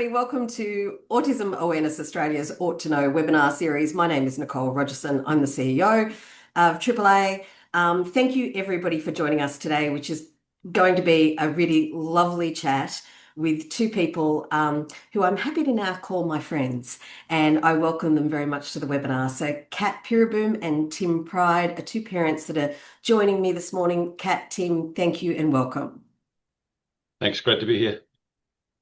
everybody. Welcome to Autism Awareness Australia's Ought to Know webinar series. My name is Nicole Rogerson. I'm the CEO of AAA. Thank you, everybody, for joining us today, which is going to be a really lovely chat with two people who I'm happy to now call my friends, and I welcome them very much to the webinar. So Kat Peereboom and Tim Pride are two parents that are joining me this morning. Kat, Tim, thank you and welcome. Thanks, great to be here.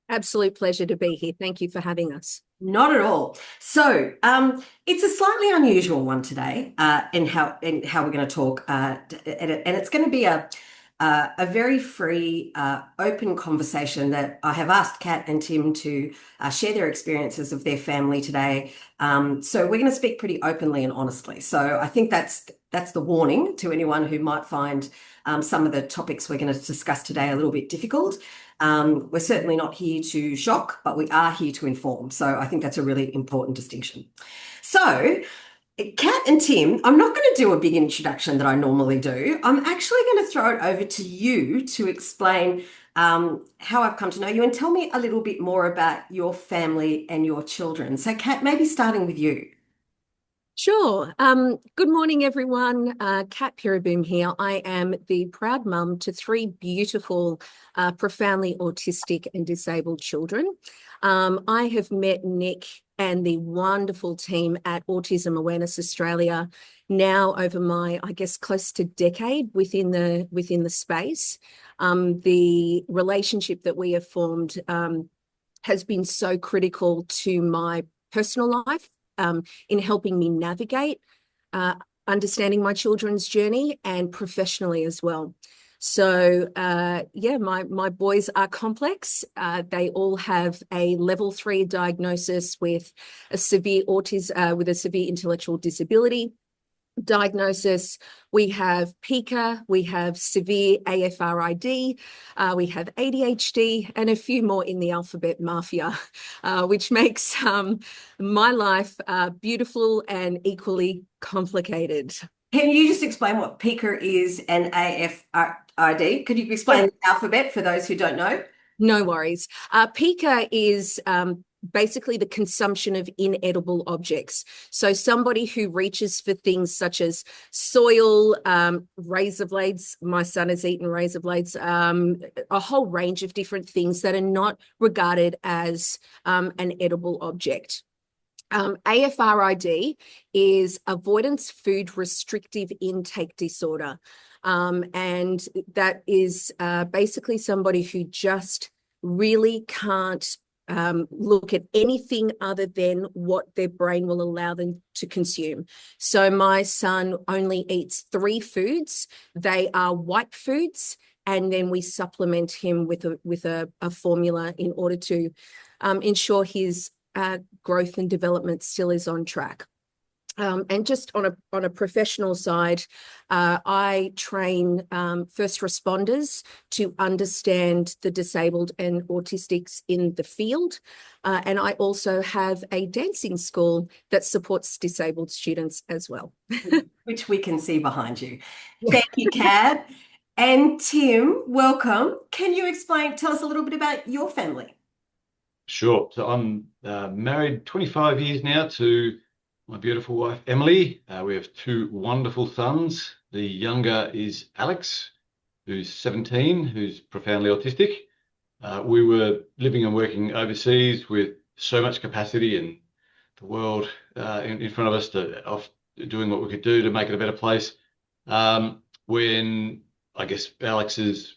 Absolute pleasure to be here. Thank you for having us. Not at all. So it's a slightly unusual one today in how we're going to talk, and it's going to be a very free, open conversation that I have asked Kat and Tim to share their experiences of their family today. So we're going to speak pretty openly and honestly. So I think that's the warning to anyone who might find some of the topics we're going to discuss today a little bit difficult. We're certainly not here to shock, but we are here to inform. So I think that's a really important distinction. So Kat and Tim, I'm not going to do a big introduction that I normally do. I'm actually going to throw it over to you to explain how I've come to know you and tell me a little bit more about your family and your children. So Kat, maybe starting with you. Sure. Good morning, everyone. Kat Peereboom here. I am the proud mum to three beautiful, profoundly autistic and disabled children. I have met Nick and the wonderful team at Autism Awareness Australia now over my, I guess, close to decade within the space. The relationship that we have formed has been so critical to my personal life. In helping me navigate, understanding my children's journey and professionally as well. So my boys are complex. They all have a level 3 diagnosis with a severe intellectual disability diagnosis. We have PICA, we have severe AFRID, we have ADHD, and a few more in the alphabet mafia, which makes my life beautiful and equally complicated. Can you just explain what PICA is and AFRID? Could you explain the alphabet for those who don't know? No worries. PICA is basically the consumption of inedible objects. So somebody who reaches for things such as soil, razor blades, my son has eaten razor blades, a whole range of different things that are not regarded as an edible object. AFRID is avoidance food restrictive intake disorder. And that is basically somebody who just really can't look at anything other than what their brain will allow them to consume. So my son only eats 3 foods. They are white foods, and then we supplement him with a formula in order to ensure his growth and development still is on track. And just on a professional side, I train first responders to understand the disabled and autistics in the field. And I also have a dancing school that supports disabled students as well. Which we can see behind you. Thank you, Kat. And Tim, welcome. Can you tell us a little bit about your family? Sure. So I'm married 25 years now to my beautiful wife, Emily. We have 2 wonderful sons. The younger is Alex, who's 17, who's profoundly autistic. We were living and working overseas with so much capacity and the world in front of us, doing what we could do to make it a better place. When I guess Alex's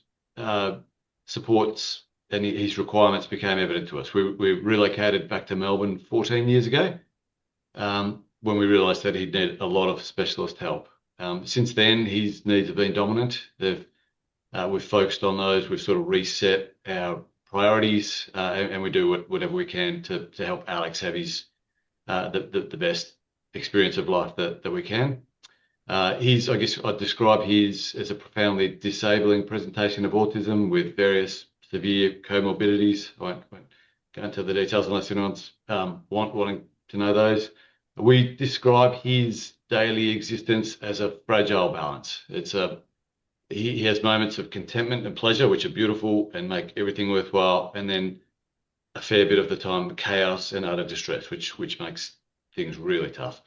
supports and his requirements became evident to us, we relocated back to Melbourne 14 years ago. When we realised that he'd need a lot of specialist help. Since then, his needs have been dominant. We've focused on those. We've sort of reset our priorities, and we do whatever we can to help Alex have his the best experience of life that we can. I guess I'd describe his as a profoundly disabling presentation of autism with various severe comorbidities. I won't go into the details unless anyone's wanting to know those. We describe his daily existence as a fragile balance. He has moments of contentment and pleasure, which are beautiful and make everything worthwhile, and then a fair bit of the time chaos and utter distress, which makes things really tough.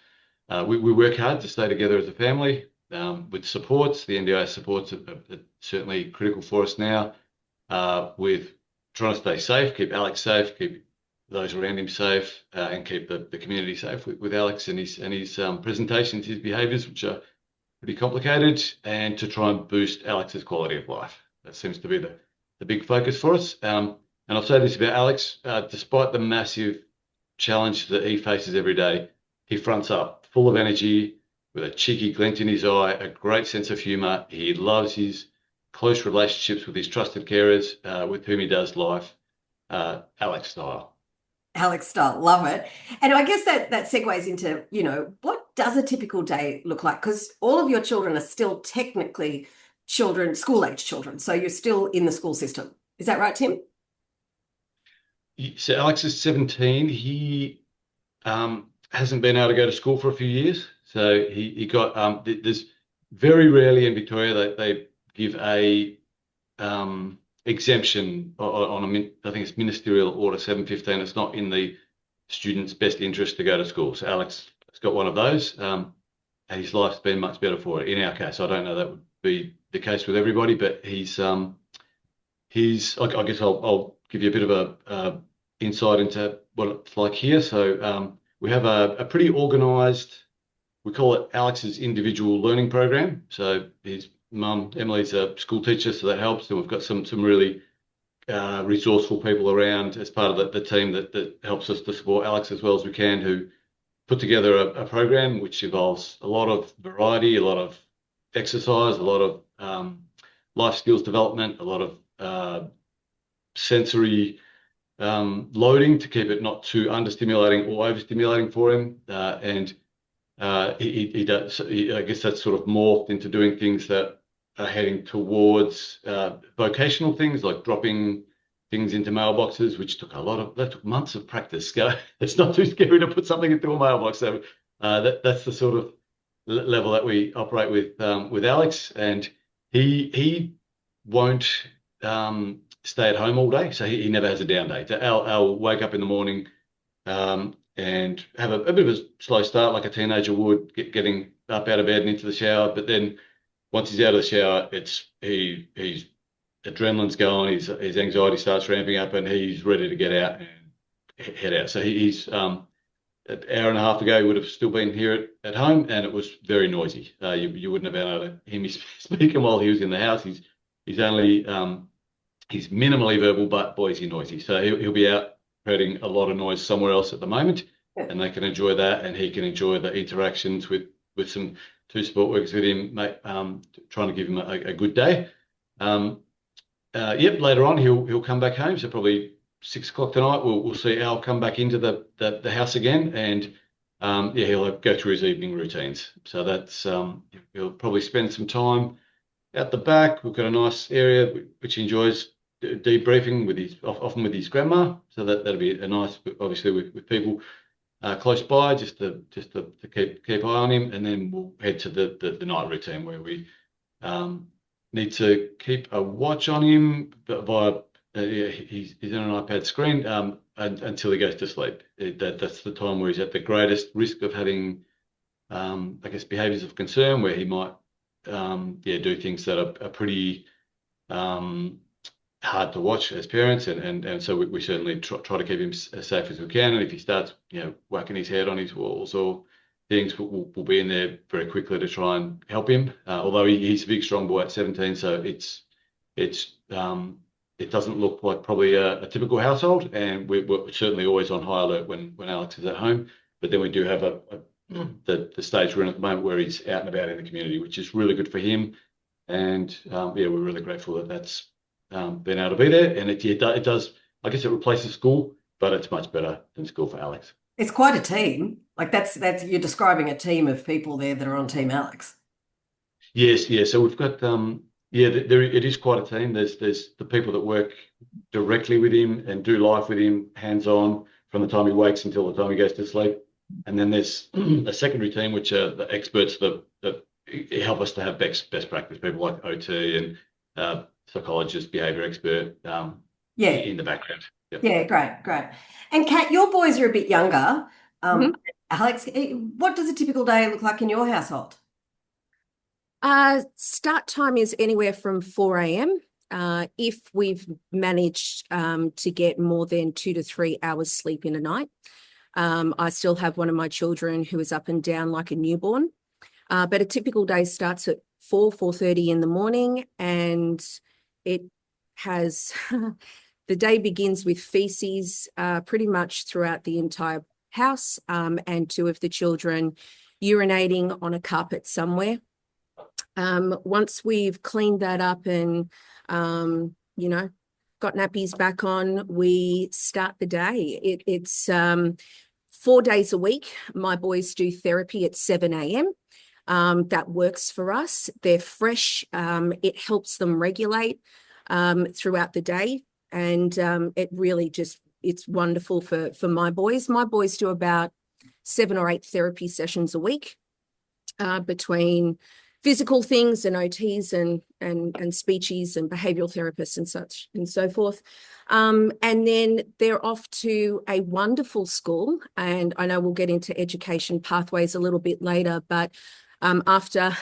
We work hard to stay together as a family with supports. The NDIS supports are certainly critical for us now, with trying to stay safe, keep Alex safe, keep those around him safe, and keep the community safe with Alex and his presentations, his behaviours, which are pretty complicated, and to try and boost Alex's quality of life. That seems to be the big focus for us. And I'll say this about Alex, despite the massive challenge that he faces every day, he fronts up full of energy, with a cheeky glint in his eye, a great sense of humour. He loves his close relationships with his trusted carers, with whom he does life, Alex style. Alex style, love it. And I guess that segues into, what does a typical day look like? Because all of your children are still technically children, school-age children. So you're still in the school system. Is that right, Tim? So Alex is 17. He hasn't been able to go to school for a few years. So he got, there's very rarely in Victoria that they give a exemption on I think it's Ministerial Order 715. It's not in the student's best interest to go to school. So Alex has got one of those, and his life's been much better for it. In our case, I don't know that would be the case with everybody, but he's I guess I'll give you a bit of a insight into what it's like here. So we have a pretty organised, we call it Alex's individual learning program. So his mum, Emily's a school teacher, so that helps. And we've got some really resourceful people around as part of the team that helps us to support Alex as well as we can, who put together a program which involves a lot of variety, a lot of exercise, a lot of life skills development, a lot of sensory loading to keep it not too understimulating or overstimulating for him. And he does, I guess that's sort of morphed into doing things that are heading towards vocational things, like dropping things into mailboxes, which took that took months of practice. It's not too scary to put something into a mailbox. So that's the sort of level that we operate with Alex, and he won't stay at home all day, so he never has a down day. So I'll wake up in the morning and have a bit of a slow start, like a teenager would, getting up out of bed and into the shower. But then once he's out of the shower, he's adrenaline's going, his anxiety starts ramping up, and he's ready to get out and head out. So he's an hour and a half ago, he would have still been here at home, and it was very noisy. You wouldn't have been able to hear me speaking while he was in the house. He's only he's minimally verbal, but boy, is he noisy. So he'll be out creating a lot of noise somewhere else at the moment, and they can enjoy that, and he can enjoy the interactions with some two support workers with him, trying to give him a good day. Later on he'll come back home. So probably 6 o'clock tonight, we'll see Al come back into the house again, and he'll go through his evening routines. So that's he'll probably spend some time out the back. We've got a nice area which he enjoys debriefing often with his grandma. So that'll be a nice, obviously with people close by, just to keep eye on him. And then we'll head to the night routine, where we need to keep a watch on him, but via he's on an iPad screen until he goes to sleep. That's the time where he's at the greatest risk of having, I guess, behaviours of concern, where he might do things that are pretty hard to watch as parents, and so we certainly try to keep him as safe as we can. And if he starts whacking his head on his walls or things, we'll be in there very quickly to try and help him. Although he's a big strong boy at 17, so it doesn't look like probably a typical household, and we're certainly always on high alert when Alex is at home. But then we do have the stage we're in at the moment, where he's out and about in the community, which is really good for him. And we're really grateful that that's been able to be there. And it does, I guess, it replaces school, but it's much better than school for Alex. It's quite a team. Like that's you're describing a team of people there that are on Team Alex. Yes, yeah. So we've got it is quite a team. There's the people that work directly with him and do life with him, hands on, from the time he wakes until the time he goes to sleep. And then there's a secondary team, which are the experts that help us to have best practice, people like OT and psychologist, behaviour expert in the background. Yeah, great. And Kat, your boys are a bit younger. Mhm. Alex, what does a typical day look like in your household? Start time is anywhere from 4 a.m. If we've managed to get more than 2 to 3 hours sleep in a night. I still have one of my children who is up and down like a newborn. But a typical day starts at 4:30 in the morning, and it has the day begins with feces pretty much throughout the entire house, and two of the children urinating on a carpet somewhere. Once we've cleaned that up and, got nappies back on, we start the day. It's 4 days a week. My boys do therapy at 7 a.m. That works for us. They're fresh. It helps them regulate throughout the day. And it really it's wonderful for my boys. My boys do about 7 or 8 therapy sessions a week between physical things and OTs and speechies and behavioral therapists and such and so forth. And then they're off to a wonderful school. And I know we'll get into education pathways a little bit later, but after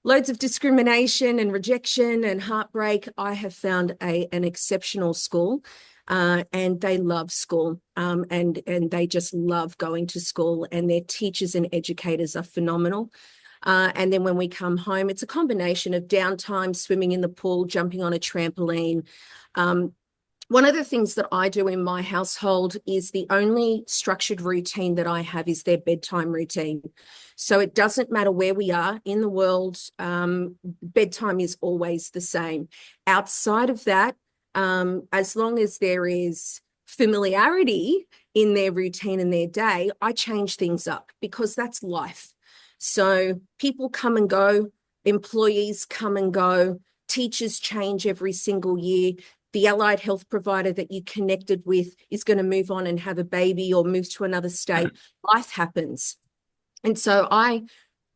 loads of discrimination and rejection and heartbreak, I have found an exceptional school. And they love school, and they just love going to school, and their teachers and educators are phenomenal. And then when we come home, it's a combination of downtime, swimming in the pool, jumping on a trampoline. One of the things that I do in my household is the only structured routine that I have is their bedtime routine. So it doesn't matter where we are in the world, bedtime is always the same. Outside of that, as long as there is familiarity in their routine and their day, I change things up because that's life. So people come and go, employees come and go, teachers change every single year. The allied health provider that you connected with is going to move on and have a baby or move to another state. Life happens. And so I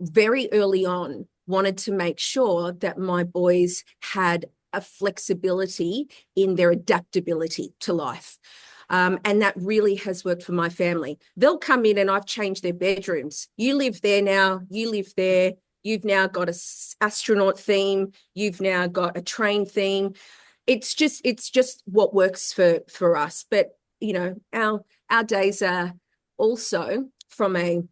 very early on wanted to make sure that my boys had a flexibility in their adaptability to life. And that really has worked for my family. They'll come in and I've changed their bedrooms. You live there now, you live there. You've now got an astronaut theme. You've now got a train theme. It's just what works for us. But, our days are also from a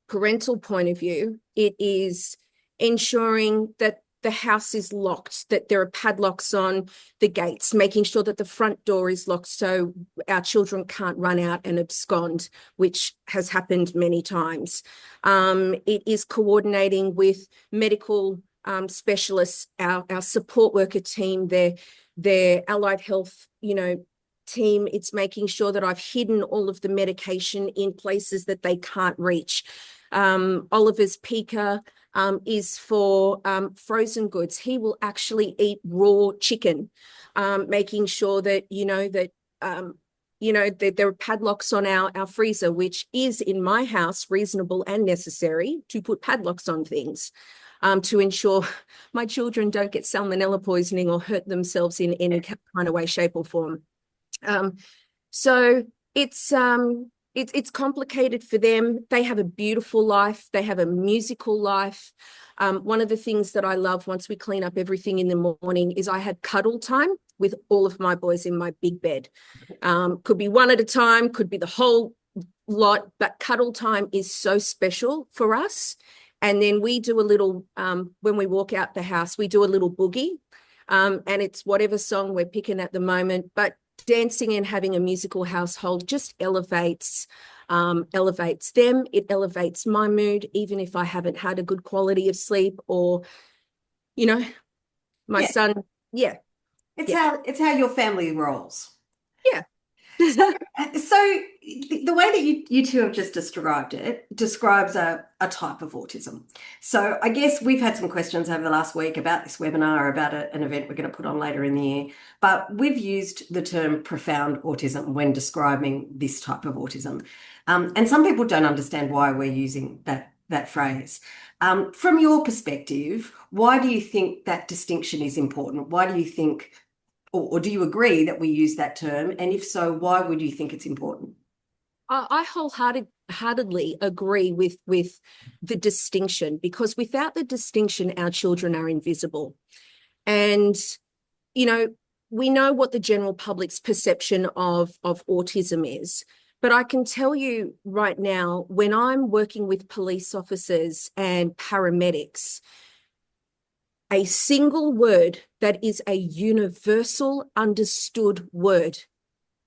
parental point of view, it is ensuring that the house is locked, that there are padlocks on the gates, making sure that the front door is locked so our children can't run out and abscond, which has happened many times. It is coordinating with medical specialists, our support worker team, their allied health, team. It's making sure that I've hidden all of the medication in places that they can't reach. Oliver's Pika is for frozen goods. He will actually eat raw chicken, making sure that, that there are padlocks on our freezer, which is in my house reasonable and necessary to put padlocks on things to ensure my children don't get salmonella poisoning or hurt themselves in any kind of way, shape or form. So it's complicated for them. They have a beautiful life. They have a musical life. One of the things that I love once we clean up everything in the morning is I have cuddle time with all of my boys in my big bed. Could be one at a time, could be the whole lot, but cuddle time is so special for us. And then we do a little, when we walk out the house, we do a little boogie. And it's whatever song we're picking at the moment, but dancing and having a musical household just elevates them. It elevates my mood, even if I haven't had a good quality of sleep or, my son. Yeah. It's how your family rolls. Yeah. So the way that you two have just described it describes a type of autism. So I guess we've had some questions over the last week about this webinar, about an event we're going to put on later in the year, but we've used the term profound autism when describing this type of autism. And some people don't understand why we're using that phrase. From your perspective, why do you think that distinction is important? Why do you think or do you agree that we use that term? And if so, why would you think it's important? I wholeheartedly agree with the distinction, because without the distinction, our children are invisible. And, you know, we know what the general public's perception of autism is. But I can tell you right now, when I'm working with police officers and paramedics, a single word that is a universal understood word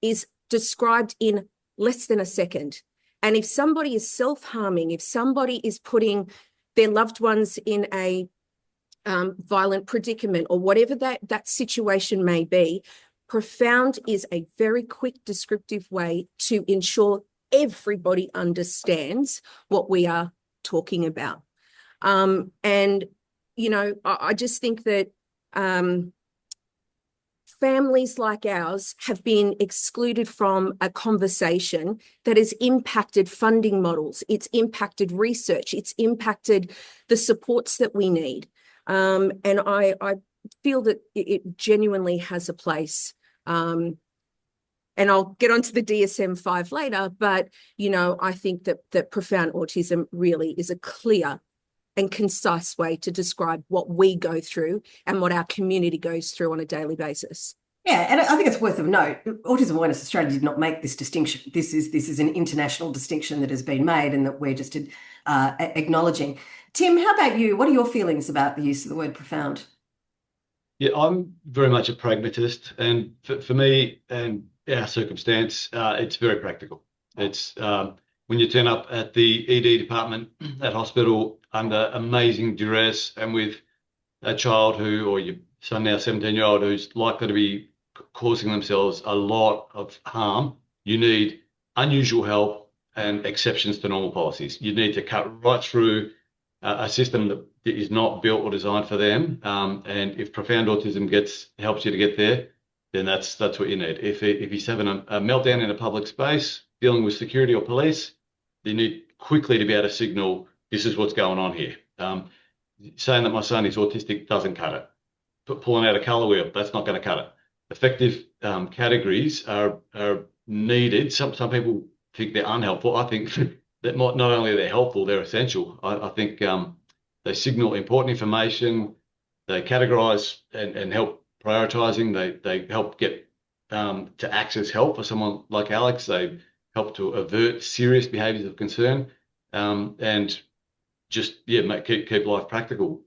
is described in less than a second. And if somebody is self-harming, if somebody is putting their loved ones in a violent predicament, or whatever that situation may be, profound is a very quick descriptive way to ensure everybody understands what we are talking about. And, you know, I just think that families like ours have been excluded from a conversation that has impacted funding models, it's impacted research, it's impacted the supports that we need. And I feel that it genuinely has a place. And I'll get onto the DSM-5 later, but, you know, I think that profound autism really is a clear and concise way to describe what we go through and what our community goes through on a daily basis. Yeah, and I think it's worth of note. Autism Awareness Australia did not make this distinction. This is an international distinction that has been made and that we're just acknowledging. Tim, how about you? What are your feelings about the use of the word profound? Yeah, I'm very much a pragmatist, and for me and our circumstance, it's very practical. It's when you turn up at the ED department at hospital under amazing duress and with a child who, or your son now 17-year-old, who's likely to be causing themselves a lot of harm, you need unusual help and exceptions to normal policies. You need to cut right through a system that is not built or designed for them. And if profound autism helps you to get there, then that's what you need. If he's having a meltdown in a public space, dealing with security or police, you need quickly to be able to signal, this is what's going on here. Saying that my son is autistic doesn't cut it. Pulling out a colour wheel, that's not going to cut it. Effective categories are needed. Some people think they're unhelpful. I think that not only are they helpful, they're essential. I think they signal important information, they categorise and help prioritising, they help get to access help for someone like Alex, they help to avert serious behaviours of concern, and just keep life practical.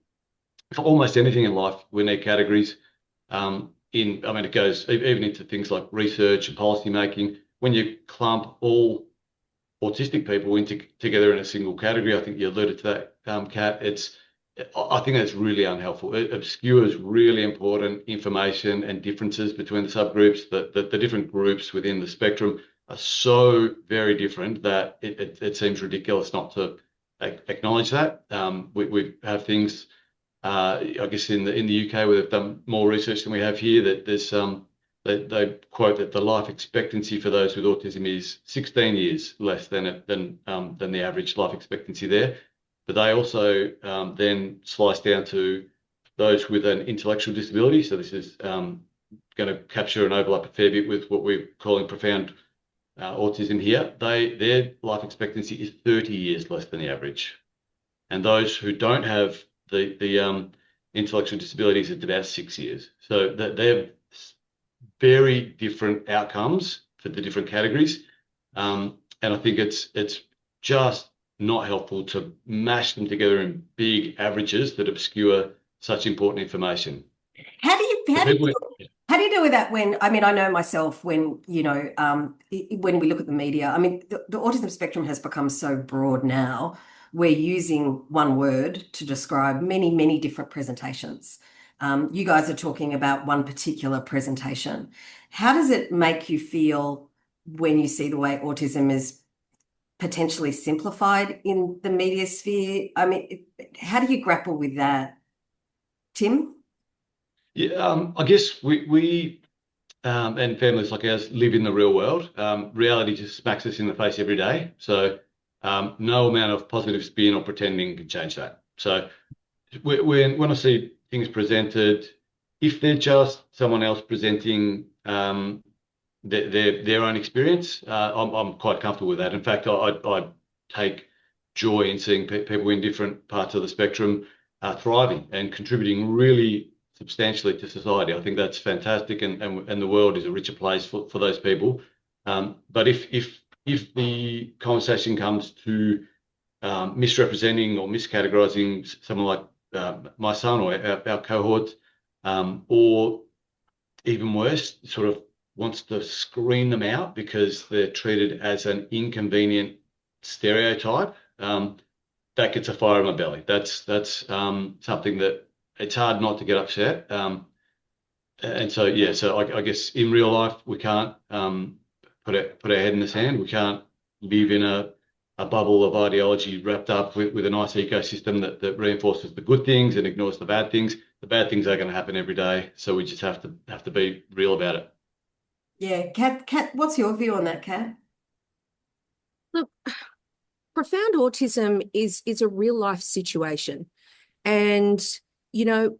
For almost anything in life, we need categories. It goes even into things like research and policy making. When you clump all autistic people together in a single category, I think you alluded to that, Kat. I think that's really unhelpful. It obscures really important information and differences between the subgroups. The different groups within the spectrum are so very different that it seems ridiculous not to acknowledge that. We have things, I guess in the UK, where they've done more research than we have here, that there's they quote that the life expectancy for those with autism is 16 years less than the average life expectancy there. But they also then slice down to those with an intellectual disability. So this is going to capture and overlap a fair bit with what we're calling profound autism here. Their life expectancy is 30 years less than the average. And those who don't have the intellectual disabilities, it's about 6 years. So they're very different outcomes for the different categories. And I think it's just not helpful to mash them together in big averages that obscure such important information. How do you deal with that when, I know myself when, when we look at the media, the autism spectrum has become so broad now, we're using one word to describe many, many different presentations. You guys are talking about one particular presentation. How does it make you feel when you see the way autism is potentially simplified in the media sphere? How do you grapple with that, Tim? Yeah, I guess we and families like ours live in the real world. Reality just smacks us in the face every day. So no amount of positive spin or pretending can change that. So when I see things presented, if they're just someone else presenting their own experience, I'm quite comfortable with that. In fact, I take joy in seeing people in different parts of the spectrum thriving and contributing really substantially to society. I think that's fantastic, and the world is a richer place for those people. But if the conversation comes to misrepresenting or miscategorizing someone like my son or our cohort, or even worse, sort of wants to screen them out because they're treated as an inconvenient stereotype, that gets a fire in my belly. That's something that it's hard not to get upset. And so, yeah, so I guess in real life, we can't put our head in the sand. We can't live in a bubble of ideology wrapped up with a nice ecosystem that reinforces the good things and ignores the bad things. The bad things are going to happen every day, so we just have to be real about it. Yeah, Kat, what's your view on that, Kat? Look, profound autism is a real life situation. And, you know,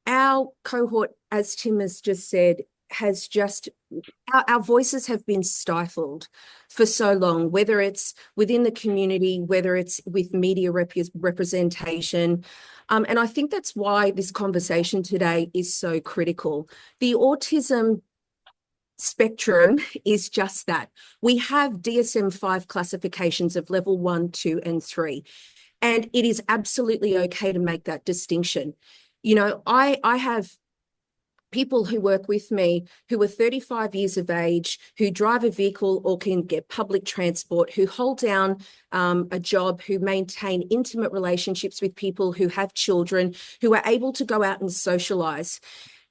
our cohort, as Tim has just said, has just, our voices have been stifled for so long, whether it's within the community, whether it's with media representation. And I think that's why this conversation today is so critical. The autism spectrum is just that. We have DSM-5 classifications of level 1, 2, and 3. And it is absolutely okay to make that distinction. You know, I have people who work with me who are 35 years of age, who drive a vehicle or can get public transport, who hold down a job, who maintain intimate relationships with people, who have children, who are able to go out and socialize.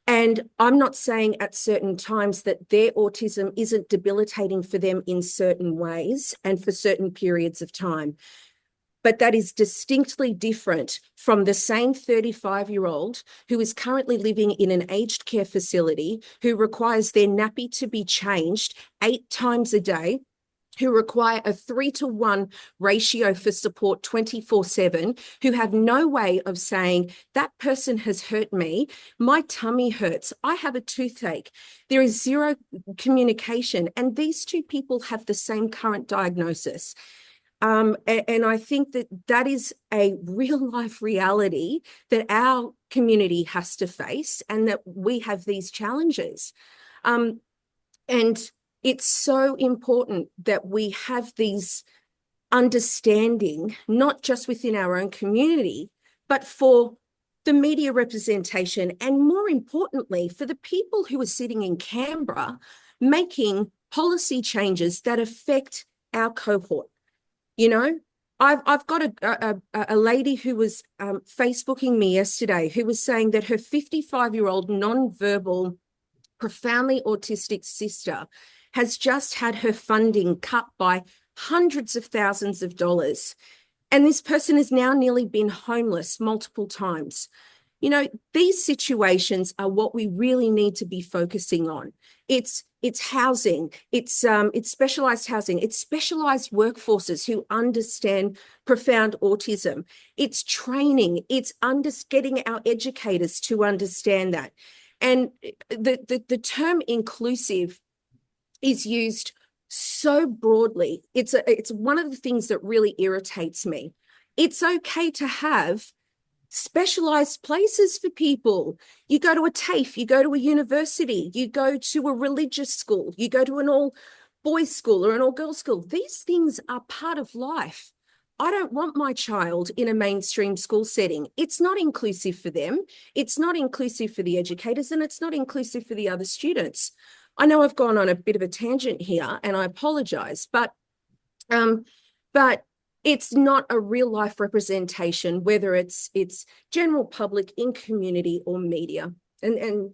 And I'm not saying at certain times that their autism isn't debilitating for them in certain ways and for certain periods of time. But that is distinctly different from the same 35-year-old who is currently living in an aged care facility, who requires their nappy to be changed 8 times a day, who require a 3-to-1 ratio for support 24/7, who have no way of saying, that person has hurt me, my tummy hurts, I have a toothache. There is zero communication. And these two people have the same current diagnosis. And I think that is a real life reality that our community has to face, and that we have these challenges. And it's so important that we have these understanding, not just within our own community, but for the media representation, and more importantly, for the people who are sitting in Canberra making policy changes that affect our cohort. You know, I've got a lady who was Facebooking me yesterday who was saying that her 55-year-old non-verbal, profoundly autistic sister has just had her funding cut by hundreds of thousands of dollars. And this person has now nearly been homeless multiple times. You know, these situations are what we really need to be focusing on. It's housing, it's specialized housing, it's specialized workforces who understand profound autism, it's training, it's getting our educators to understand that. And the term inclusive is used so broadly. It's one of the things that really irritates me. It's okay to have specialized places for people. You go to a TAFE, you go to a university, you go to a religious school, you go to an all-boys school or an all-girls school. These things are part of life. I don't want my child in a mainstream school setting. It's not inclusive for them. It's not inclusive for the educators, and it's not inclusive for the other students. I know I've gone on a bit of a tangent here, and I apologize, but it's not a real life representation, whether it's general public, in community, or media. And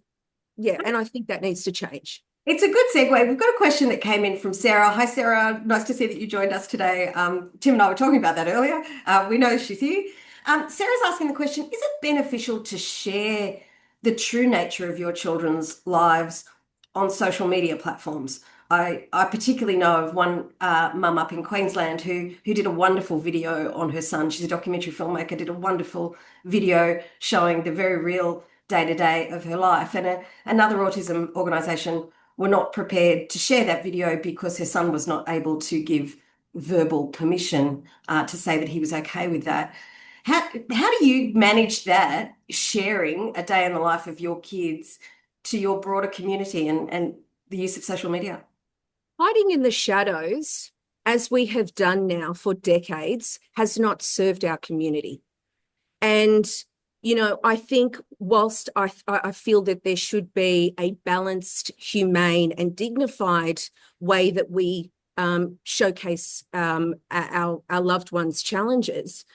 I think that needs to change. It's a good segue. We've got a question that came in from Sarah. Hi, Sarah. Nice to see that you joined us today. Tim and I were talking about that earlier. We know she's here. Sarah's asking the question, is it beneficial to share the true nature of your children's lives on social media platforms? I particularly know of one mum up in Queensland who did a wonderful video on her son. She's a documentary filmmaker, did a wonderful video showing the very real day to day of her life. And another autism organisation were not prepared to share that video because her son was not able to give verbal permission to say that he was okay with that. How do you manage that, sharing a day in the life of your kids to your broader community and the use of social media? Hiding in the shadows, as we have done now for decades, has not served our community. And, you know, I think whilst I feel that there should be a balanced, humane and dignified way that we showcase our loved ones' challenges,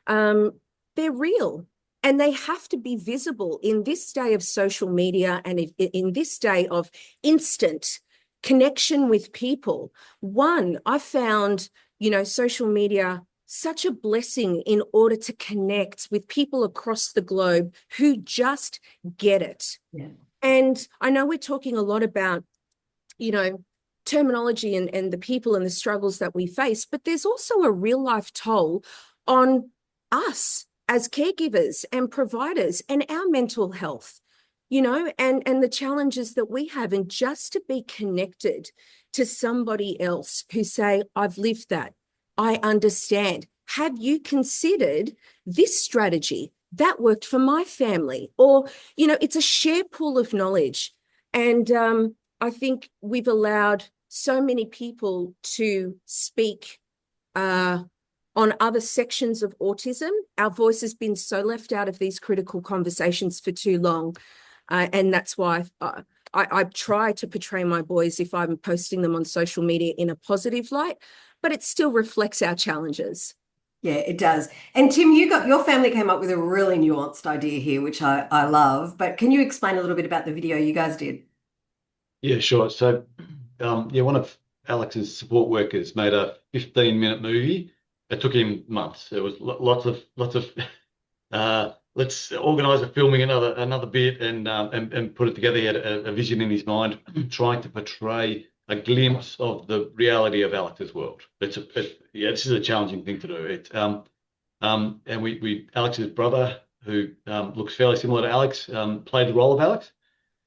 they're real. And they have to be visible in this day of social media and in this day of instant connection with people. One, I found, you know, social media such a blessing in order to connect with people across the globe who just get it. Yeah. And I know we're talking a lot about, you know, terminology and the people and the struggles that we face, but there's also a real life toll on us as caregivers and providers and our mental health, you know, and the challenges that we have. And just to be connected to somebody else who say, I've lived that, I understand. Have you considered this strategy? That worked for my family. Or, you know, it's a shared pool of knowledge. And I think we've allowed so many people to speak on other sections of autism. Our voice has been so left out of these critical conversations for too long. And that's why I try to portray my boys, if I'm posting them on social media, in a positive light, but it still reflects our challenges. Yeah, it does. And Tim, your family came up with a really nuanced idea here, which I love. But can you explain a little bit about the video you guys did? Yeah, sure. So, one of Alex's support workers made a 15-minute movie. It took him months. There was lots of let's organise a filming another bit and put it together. He had a vision in his mind, trying to portray a glimpse of the reality of Alex's world. This is a challenging thing to do. And Alex's brother, who looks fairly similar to Alex, played the role of Alex.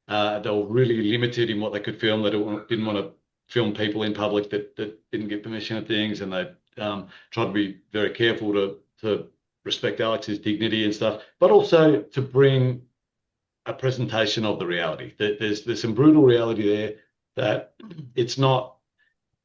They were really limited in what they could film. They didn't want to film people in public that didn't get permission of things, and they tried to be very careful to respect Alex's dignity and stuff, but also to bring a presentation of the reality. There's some brutal reality there that it's not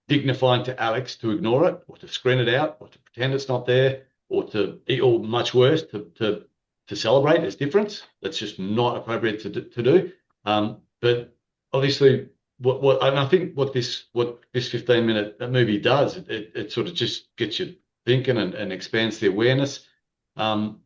dignifying to Alex to ignore it or to screen it out or to pretend it's not there or much worse to celebrate its difference. That's just not appropriate to do. But obviously, and I think what this 15-minute movie does, it sort of just gets you thinking and expands the awareness. For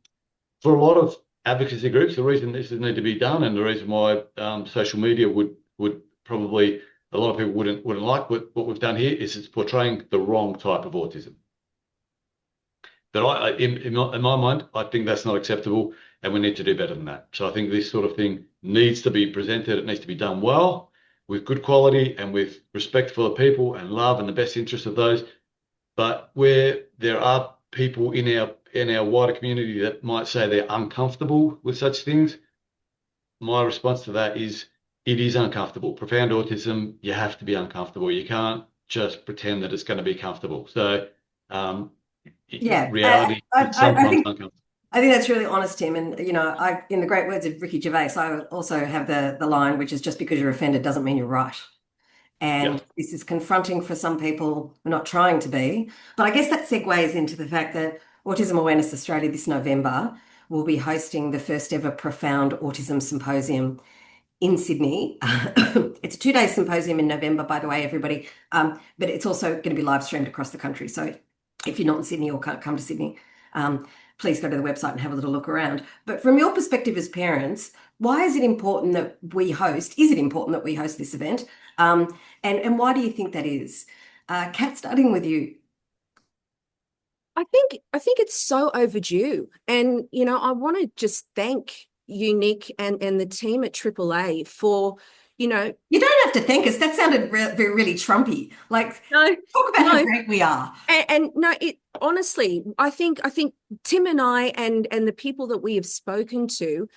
a lot of advocacy groups, the reason this is need to be done and the reason why social media would probably, a lot of people wouldn't like what we've done here is it's portraying the wrong type of autism. But in my mind, I think that's not acceptable, and we need to do better than that. So I think this sort of thing needs to be presented. It needs to be done well, with good quality and with respect for the people and love and the best interest of those. But where there are people in our wider community that might say they're uncomfortable with such things, my response to that is it is uncomfortable. Profound autism, you have to be uncomfortable. You can't just pretend that it's going to be comfortable. So reality is sometimes uncomfortable. I think that's really honest, Tim. And, you know, in the great words of Ricky Gervais, I also have the line, which is just because you're offended doesn't mean you're right. And this is confronting for some people. We're not trying to be. But I guess that segues into the fact that Autism Awareness Australia this November will be hosting the first ever Profound Autism Symposium in Sydney. It's a 2-day symposium in November, by the way, everybody. But it's also going to be live streamed across the country. So if you're not in Sydney or can't come to Sydney, please go to the website and have a little look around. But from your perspective as parents, why is it important that we host? Is it important that we host this event? And why do you think that is? Kat, starting with you. I think it's so overdue. And, you know, I want to just thank you, Nick, and the team at AAA for, You know, You don't have to thank us. That sounded really Trumpy. Like, no, talk about how no. great we are. And no, it honestly, I think Tim and I and the people that we have spoken to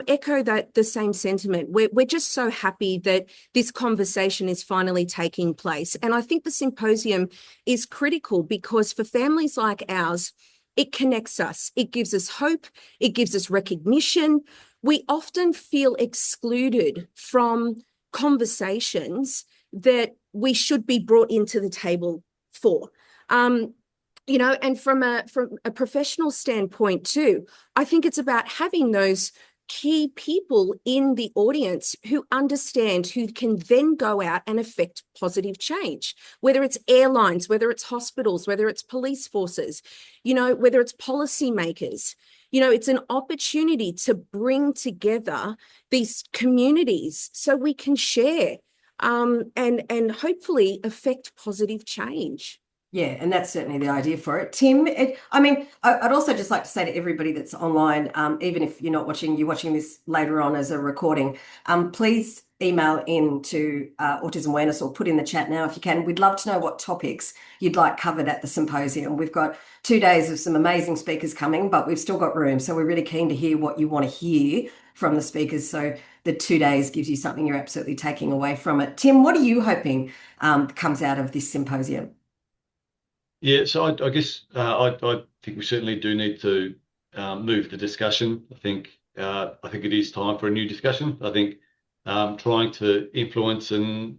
echo that the same sentiment. We're just so happy that this conversation is finally taking place. And I think the symposium is critical because for families like ours, it connects us. It gives us hope. It gives us recognition. We often feel excluded from conversations that we should be brought into the table for. You know, and from a professional standpoint too, I think it's about having those key people in the audience who understand, who can then go out and affect positive change, whether it's airlines, whether it's hospitals, whether it's police forces, you know, whether it's policymakers. You know, it's an opportunity to bring together these communities so we can share and hopefully affect positive change. Yeah, and that's certainly the idea for it. Tim, I mean, I'd also just like to say to everybody that's online, even if you're not watching, you're watching this later on as a recording, please email in to Autism Awareness or put in the chat now if you can. We'd love to know what topics you'd like covered at the symposium. We've got 2 days of some amazing speakers coming, but we've still got room. So we're really keen to hear what you want to hear from the speakers. So the 2 days gives you something you're absolutely taking away from it. Tim, what are you hoping comes out of this symposium? Yeah, so I guess I think we certainly do need to move the discussion. I think it is time for a new discussion. I think trying to influence and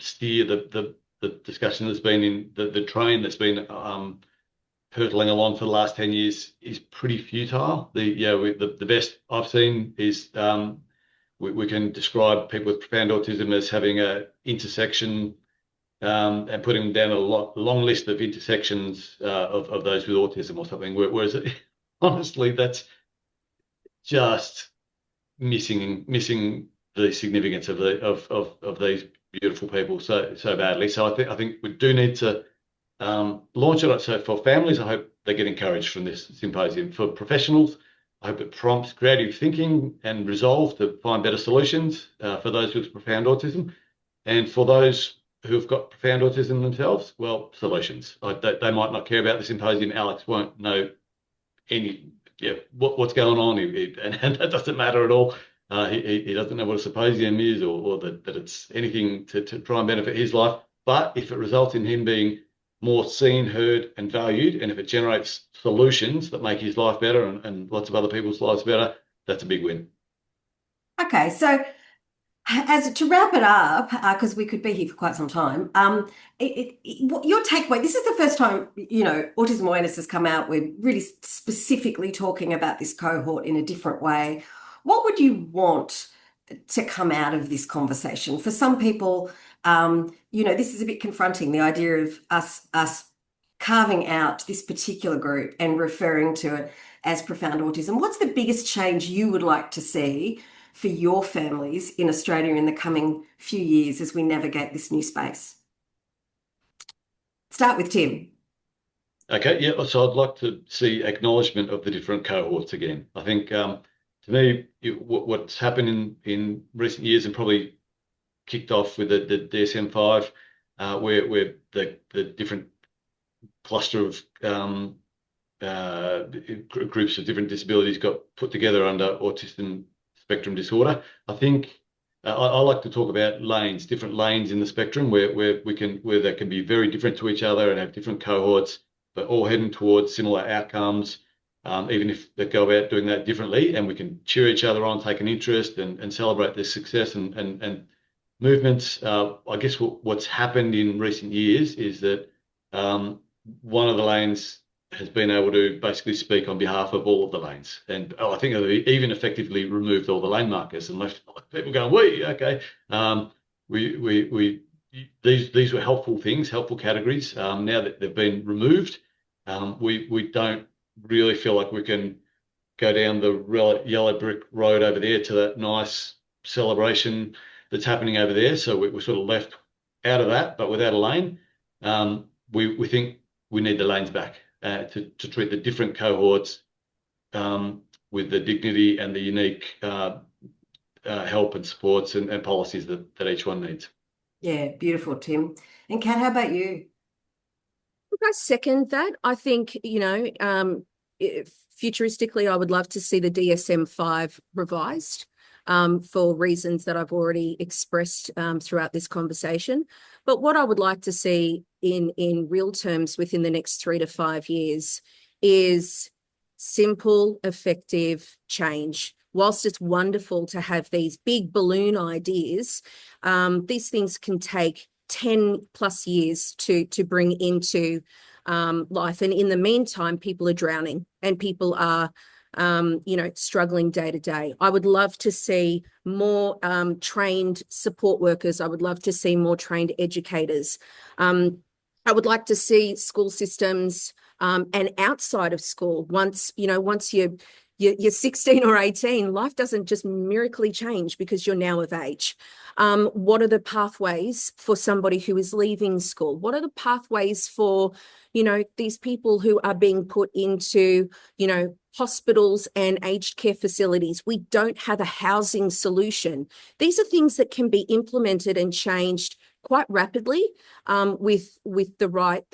steer the discussion that's been in the train that's been hurtling along for the last 10 years is pretty futile. The best I've seen is we can describe people with profound autism as having a intersection. And putting down a long list of intersections of those with autism or something. Whereas honestly, that's just missing the significance of these beautiful people so badly. So I think we do need to launch it. So for families, I hope they get encouraged from this symposium. For professionals, I hope it prompts creative thinking and resolve to find better solutions for those with profound autism, and for those who've got profound autism themselves, well, solutions. They might not care about the symposium. Alex won't know what's going on, and that doesn't matter at all. He doesn't know what a symposium is or that it's anything to try and benefit his life. But if it results in him being more seen, heard, and valued, and if it generates solutions that make his life better and lots of other people's lives better, that's a big win. Okay, so as to wrap it up, because we could be here for quite some time, your takeaway, this is the first time, you know, Autism Awareness has come out with really specifically talking about this cohort in a different way. What would you want to come out of this conversation? For some people, you know, this is a bit confronting, the idea of us carving out this particular group and referring to it as profound autism. What's the biggest change you would like to see for your families in Australia in the coming few years as we navigate this new space? Start with Tim. Okay, yeah, so I'd like to see acknowledgement of the different cohorts again. I think to me, what's happened in recent years and probably kicked off with the DSM-5, where the different cluster of groups of different disabilities got put together under autism spectrum disorder. I think I like to talk about lanes, different lanes in the spectrum where they can be very different to each other and have different cohorts, but all heading towards similar outcomes, even if they go about doing that differently. And we can cheer each other on, take an interest, and celebrate their success and movements. I guess what's happened in recent years is that one of the lanes has been able to basically speak on behalf of all of the lanes, and I think they've even effectively removed all the lane markers and left people going, "Wait, okay." These were helpful things, helpful categories. Now that they've been removed, we don't really feel like we can go down the yellow brick road over there to that nice celebration that's happening over there. So we're sort of left out of that, but without a lane. We think we need the lanes back. To treat the different cohorts with the dignity and the unique help and supports and policies that each one needs. Yeah, beautiful, Tim. And Kat, how about you? Look, I second that. I think, futuristically, I would love to see the DSM-5 revised for reasons that I've already expressed throughout this conversation. But what I would like to see in real terms within the next 3 to 5 years is simple, effective change. Whilst it's wonderful to have these big balloon ideas, these things can take 10 plus years to bring into life. And in the meantime, people are drowning and people are, struggling day to day. I would love to see more trained support workers. I would love to see more trained educators. I would like to see school systems and outside of school, once you're 16 or 18, life doesn't just miraculously change because you're now of age. What are the pathways for somebody who is leaving school? What are the pathways for, these people who are being put into, hospitals and aged care facilities? We don't have a housing solution. These are things that can be implemented and changed quite rapidly with the right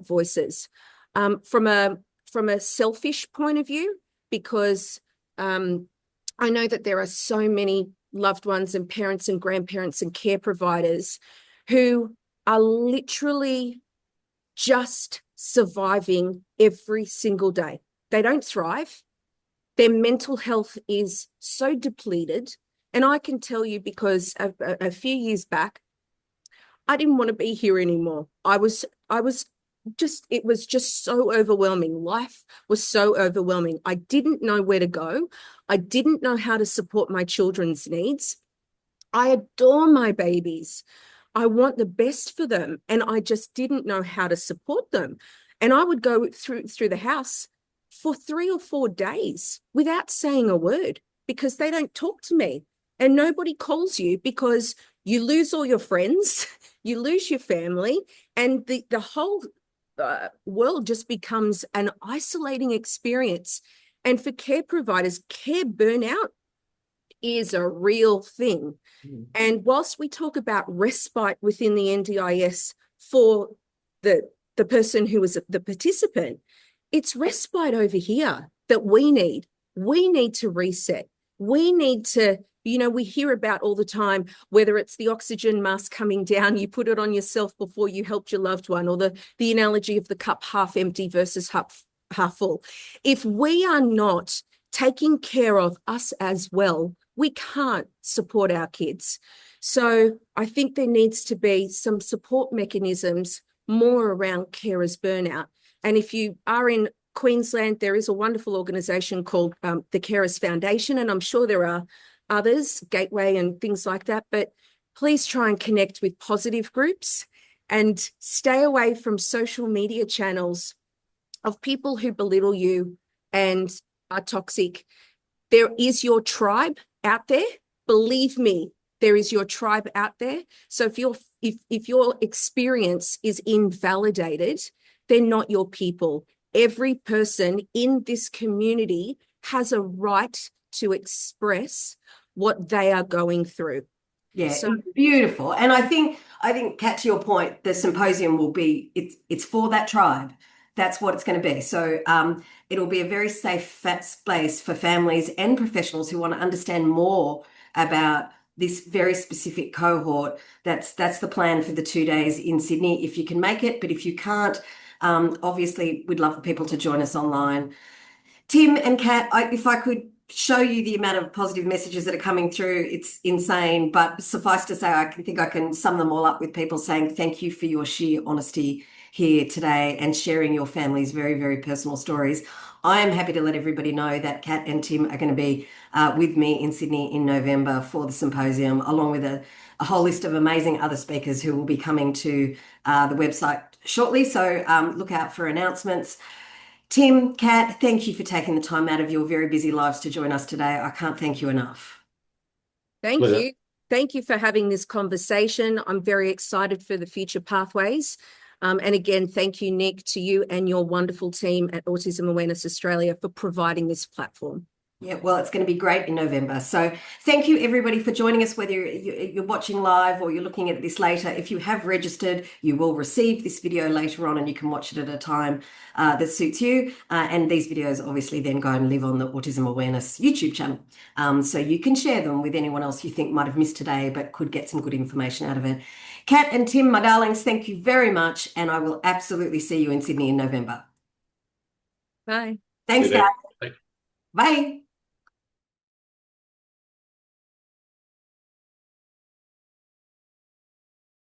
voices. From a selfish point of view, because I know that there are so many loved ones and parents and grandparents and care providers who are literally just surviving every single day. They don't thrive. Their mental health is so depleted. And I can tell you, because a few years back, I didn't want to be here anymore. It was just so overwhelming. Life was so overwhelming. I didn't know where to go. I didn't know how to support my children's needs. I adore my babies. I want the best for them. And I just didn't know how to support them. And I would go through the house for 3 or 4 days without saying a word because they don't talk to me. And nobody calls you because you lose all your friends, you lose your family, and the whole world just becomes an isolating experience. And for care providers, care burnout is a real thing. And whilst we talk about respite within the NDIS for the person who is the participant, it's respite over here that we need. We need to reset. We need to, we hear about all the time, whether it's the oxygen mask coming down, you put it on yourself before you helped your loved one, or the analogy of the cup half empty versus half full. If we are not taking care of us as well, we can't support our kids. So I think there needs to be some support mechanisms more around carers burnout. And if you are in Queensland, there is a wonderful organisation called the Carers Foundation, and I'm sure there are others, Gateway and things like that, but please try and connect with positive groups and stay away from social media channels of people who belittle you and are toxic. There is your tribe out there. Believe me, there is your tribe out there. So if your experience is invalidated, they're not your people. Every person in this community has a right to express what they are going through. Yeah, So beautiful. And I think, Kat, to your point, the symposium will be, it's for that tribe. That's what it's going to be. So it'll be a very safe space for families and professionals who want to understand more about this very specific cohort. That's the plan for the 2 days in Sydney, if you can make it. But if you can't, obviously, we'd love for people to join us online. Tim and Kat, if I could show you the amount of positive messages that are coming through, it's insane. But suffice to say, I think I can sum them all up with people saying thank you for your sheer honesty here today and sharing your family's very, very personal stories. I am happy to let everybody know that Kat and Tim are going to be with me in Sydney in November for the symposium, along with a whole list of amazing other speakers who will be coming to the website shortly. So look out for announcements. Tim, Kat, thank you for taking the time out of your very busy lives to join us today. I can't thank you enough. thank you. Thank you for having this conversation. I'm very excited for the future pathways. And again, thank you, Nick, to you and your wonderful team at Autism Awareness Australia for providing this platform. Yeah, well, it's going to be great in November. So thank you, everybody, for joining us, whether you're watching live or you're looking at this later. If you have registered, you will receive this video later on and you can watch it at a time that suits you. And these videos obviously then go and live on the Autism Awareness YouTube channel. So you can share them with anyone else you think might have missed today but could get some good information out of it. Kat and Tim, my darlings, thank you very much. And I will absolutely see you in Sydney in November. Bye. Thanks, See you guys. there. Bye.